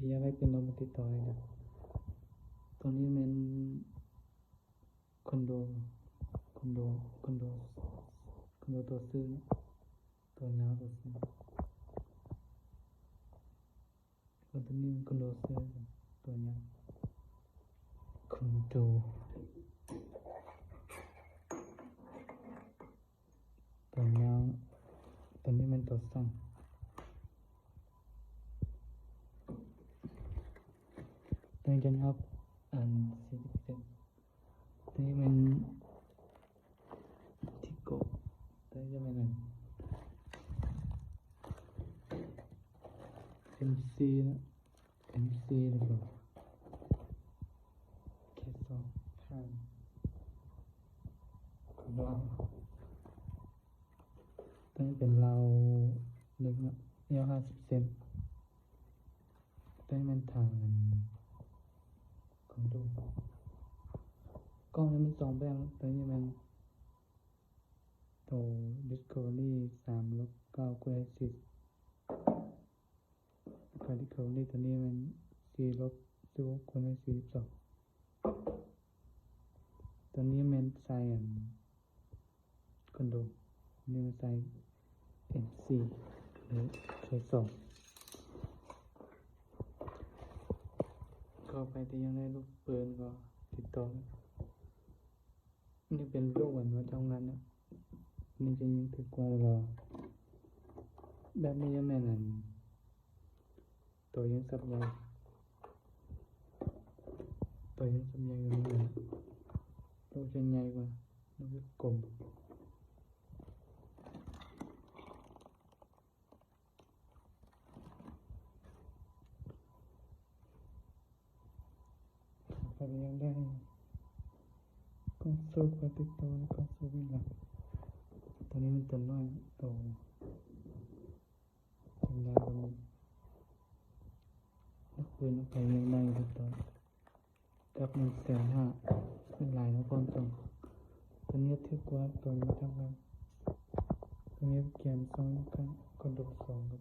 ที่อยากให้เป็นโนมาติดต่อเลยนะตัวนี้เป็นคอนโดคอนโดคอนโดคอนโดตัวซื้อตัวยาวตัวซื้อตัวนี้เป็นคอนโดซื้อตัวยาวคอนโดตัวยาวตัวนี้เป็นตัวสั้นตัวนี้จะนับ40%ตัวนี้เป็นทิโก้ตัวนี้จะเป็นMC นะ MC หรือเปล่าแค่สองข้างของเราตัวนี้เป็นเราเล็กนะยาว50 เซนตัวนี้เป็นทางของดูกล้องนี้มี2แบบตัวนี้มันตัว Discovery 3/9 Quad 10กับ Discovery ตัวนี้มัน4/16 Quad 42ตัวนี้มันใส่คอนโดนี่มันใส่ NC หรือใส่2ก็ไปที่ยังได้ลูกปืนก็ติดต่อนี่เป็นลูกเหมือนว่าทำงานนะนี่จะยิงถึงกว่ารอแบบนี้ยังไม่นั่นตัวยังสับใหญ่ตัวยังสับใหญ่อยู่เลยลูกจะใหญ่กว่าลูกกลมไปยังได้กล้องสูบไปติดตัวกล้องสูบวิ่งหลังตัวนี้มันตัวน้อยตัวยาวมันนักปืนไปยังได้ติดตัวกับ150,000เป็นลายนะพ่อตรงตัวนี้เทียบกว่าตัวนี้ทำงานตัวนี้เขียน2กันคอนโด2กัน